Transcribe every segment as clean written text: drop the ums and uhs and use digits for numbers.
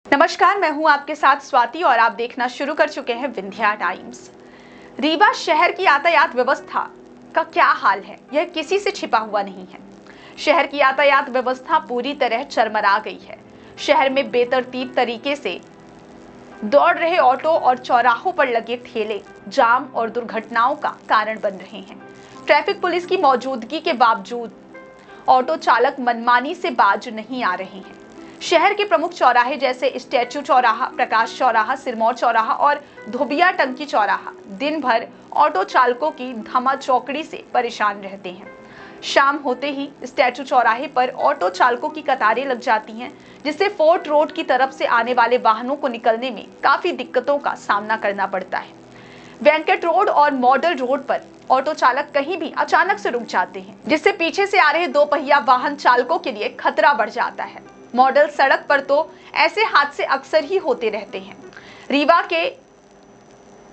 नमस्कार, मैं हूं आपके साथ स्वाति और आप देखना शुरू कर चुके हैं विंध्या टाइम्स। रीवा शहर की यातायात व्यवस्था का क्या हाल है, यह किसी से छिपा हुआ नहीं है। शहर की यातायात व्यवस्था पूरी तरह चरमरा गई है। शहर में बेतरतीब तरीके से दौड़ रहे ऑटो और चौराहों पर लगे ठेले जाम और दुर्घटनाओं का कारण बन रहे हैं। ट्रैफिक पुलिस की मौजूदगी के बावजूद ऑटो चालक मनमानी से बाज नहीं आ रहे हैं। शहर के प्रमुख चौराहे जैसे स्टैचू चौराहा, प्रकाश चौराहा, सिरमौर चौराहा और धोबिया टंकी चौराहा दिन भर ऑटो चालकों की धमा चौकड़ी से परेशान रहते हैं। शाम होते ही स्टैचू चौराहे पर ऑटो चालकों की कतारें लग जाती हैं, जिससे फोर्ट रोड की तरफ से आने वाले वाहनों को निकलने में काफी दिक्कतों का सामना करना पड़ता है। वेंकट रोड और मॉडल रोड पर ऑटो चालक कहीं भी अचानक से रुक जाते हैं, जिससे पीछे से आ रहे दो पहिया वाहन चालकों के लिए खतरा बढ़ जाता है। मॉडल सड़क पर तो ऐसे हादसे अक्सर ही होते रहते हैं। रीवा के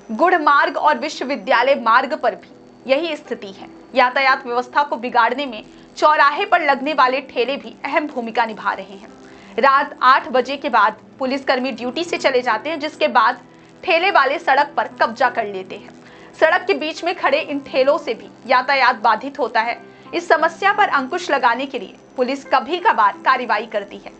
गुड़ मार्ग और विश्वविद्यालय मार्ग पर भी यही स्थिति है। यातायात व्यवस्था को बिगाड़ने में चौराहे पर लगने वाले ठेले भी अहम भूमिका निभा रहे हैं। रात 8 बजे के बाद पुलिसकर्मी ड्यूटी से चले जाते हैं, जिसके बाद ठेले वाले सड़क पर कब्जा कर लेते हैं। सड़क के बीच में खड़े इन ठेलों से भी यातायात बाधित होता है। इस समस्या पर अंकुश लगाने के लिए पुलिस कभी कभार कार्रवाई करती है,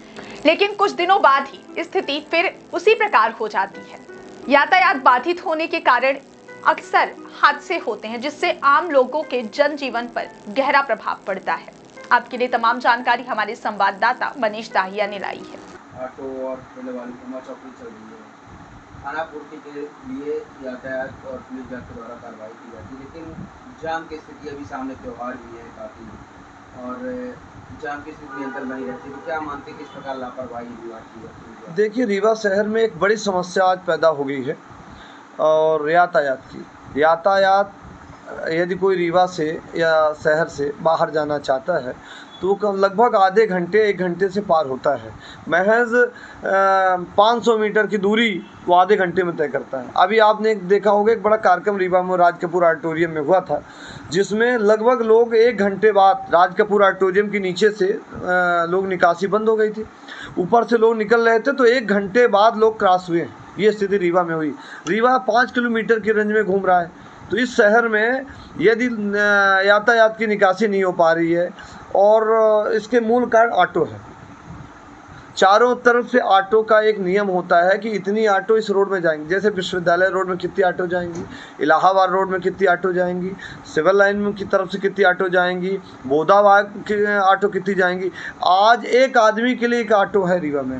लेकिन कुछ दिनों बाद ही स्थिति फिर उसी प्रकार हो जाती है। यातायात बाधित होने के कारण अक्सर हादसे होते हैं, जिससे आम लोगों के जनजीवन पर गहरा प्रभाव पड़ता है। आपके लिए तमाम जानकारी हमारे संवाददाता मनीष दाहिया ने लाई है। ऑटो और ठेले वाली धमा चौकड़ी चल रही है। खाना पूर्ति के लिए यातायात और पुलिस विभाग के द्वारा कार्रवाई की जाती है, लेकिन जाम की स्थिति अभी सामने त्यौहार भी है काफ़ी, और जाम की स्थिति नियंत्रण बनी रहती है। तो क्या मानते हैं किस प्रकार लापरवाही विभाग की जाती है? देखिए, रीवा शहर में एक बड़ी समस्या आज पैदा हो गई है और यातायात यदि कोई रीवा से या शहर से बाहर जाना चाहता है तो लगभग आधे घंटे 1 घंटे से पार होता है। महज 500 मीटर की दूरी वो आधे घंटे में तय करता है। अभी आपने देखा होगा, एक बड़ा कार्यक्रम रीवा में राज कपूर ऑडिटोरियम में हुआ था, जिसमें लगभग लोग 1 घंटे बाद राज कपूर ऑडिटोरियम के नीचे से लोग निकासी बंद हो गई थी, ऊपर से लोग निकल रहे थे तो 1 घंटे बाद लोग क्रॉस हुए। ये स्थिति रीवा में हुई। रीवा 5 किलोमीटर की रेंज में घूम रहा है, तो इस शहर में यदि यातायात की निकासी नहीं हो पा रही है और इसके मूल कारण ऑटो है। चारों तरफ से ऑटो का एक नियम होता है कि इतनी ऑटो इस रोड में जाएंगी। जैसे विश्वविद्यालय रोड में कितनी ऑटो जाएंगी, इलाहाबाद रोड में कितनी ऑटो जाएंगी, सिविल लाइन में की तरफ से कितनी ऑटो जाएंगी, बोधाबाग की ऑटो कितनी जाएंगी। आज एक आदमी के लिए एक ऑटो है रीवा में,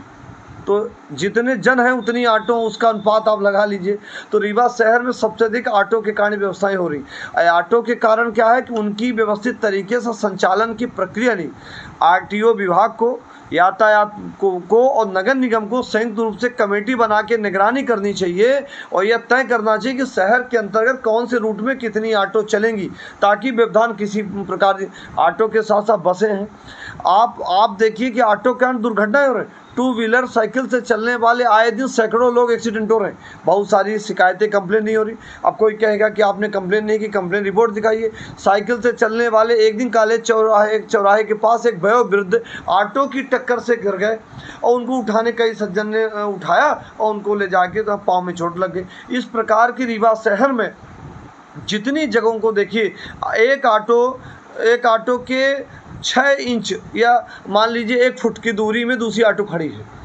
तो जितने जन हैं उतनी ऑटो, उसका अनुपात आप लगा लीजिए। तो रीवा शहर में सबसे अधिक ऑटो के कारण व्यवस्थाएं हो रही। ऑटो के कारण क्या है कि उनकी व्यवस्थित तरीके से संचालन की प्रक्रिया नहीं। आरटीओ विभाग को, यातायात को और नगर निगम को संयुक्त रूप से कमेटी बना के निगरानी करनी चाहिए और यह तय करना चाहिए कि शहर के अंतर्गत कौन से रूट में कितनी ऑटो चलेंगी, ताकि व्यवधान किसी प्रकार की। ऑटो के साथ साथ बसें हैं। आप देखिए कि ऑटो के कारण दुर्घटनाएं हो रही हैं। 2 व्हीलर साइकिल से चलने वाले आए दिन सैकड़ों लोग एक्सीडेंट हो रहे हैं। बहुत सारी शिकायतें, कंप्लेन नहीं हो रही। अब कोई कहेगा कि आपने कंप्लेन नहीं की, कंप्लेन रिपोर्ट दिखाइए। साइकिल से चलने वाले एक दिन कॉलेज चौराहे के पास एक वयोवृद्ध ऑटो की टक्कर से गिर गए और उनको उठाने कई सज्जन ने उठाया और उनको ले जाके तो पाँव में चोट लग गई। इस प्रकार की रीवा शहर में जितनी जगहों को देखिए, एक ऑटो के 6 इंच या मान लीजिए 1 फुट की दूरी में दूसरी ऑटो खड़ी है।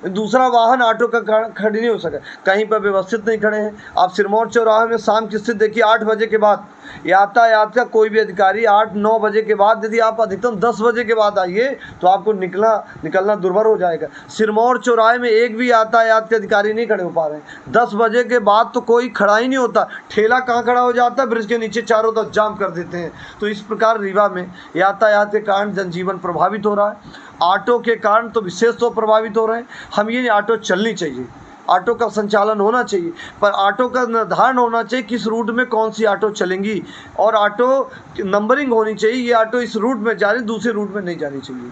दूसरा वाहन ऑटो का खड़ी नहीं हो सका, कहीं पर व्यवस्थित नहीं खड़े हैं। आप सिरमौर चौराहे में शाम की स्थिति देखिए, 8 बजे के बाद यातायात का कोई भी अधिकारी 8-9 बजे के बाद, यदि आप अधिकतम 10 बजे के बाद आइए तो आपको निकलना दुर्भर हो जाएगा। सिरमौर चौराहे में एक भी यातायात के अधिकारी नहीं खड़े हो पा रहे हैं। 10 बजे के बाद तो कोई खड़ा ही नहीं होता। ठेला कहाँ खड़ा हो जाता है, ब्रिज के नीचे चारों तरफ जाम कर देते हैं। तो इस प्रकार रीवा में यातायात के कारण जनजीवन प्रभावित हो रहा है। ऑटो के कारण तो विशेष तौर प्रभावित हो रहे हैं। हम ये ऑटो चलनी चाहिए, ऑटो का संचालन होना चाहिए, पर ऑटो का निर्धारण होना चाहिए किस रूट में कौन सी ऑटो चलेंगी और ऑटो नंबरिंग होनी चाहिए। ये ऑटो इस रूट में जा रही, दूसरे रूट में नहीं जानी चाहिए।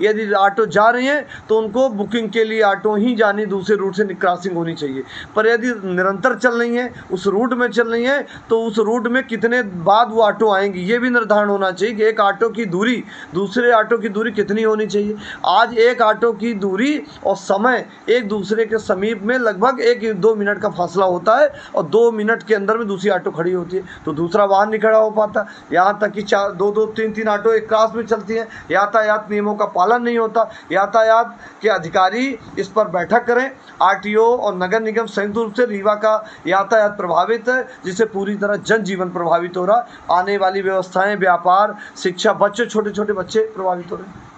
यदि ऑटो जा रही हैं तो उनको बुकिंग के लिए ऑटो ही जानी, दूसरे रूट से क्रॉसिंग होनी चाहिए। पर यदि निरंतर चल रही हैं, उस रूट में चल रही हैं, तो उस रूट में कितने बाद वो ऑटो आएंगी ये भी निर्धारण होना चाहिए कि एक ऑटो की दूरी दूसरे ऑटो की दूरी कितनी होनी चाहिए। आज एक ऑटो की दूरी और समय एक दूसरे के समीप में लगभग 1-2 मिनट का फासला होता है और 2 मिनट के अंदर में दूसरी ऑटो खड़ी होती है, तो दूसरा वाहन नहीं खड़ा हो पाता। यहाँ तक कि 2-2, 3-3 ऑटो एक क्रॉस में चलती हैं। यातायात नियमों का पालन नहीं होता। यातायात के अधिकारी इस पर बैठक करें। आरटीओ और नगर निगम संयुक्त रूप से रीवा का यातायात प्रभावित है, जिससे पूरी तरह जनजीवन प्रभावित हो रहा। आने वाली व्यवस्थाएं, व्यापार, शिक्षा, बच्चे, छोटे छोटे बच्चे प्रभावित हो रहे हैं।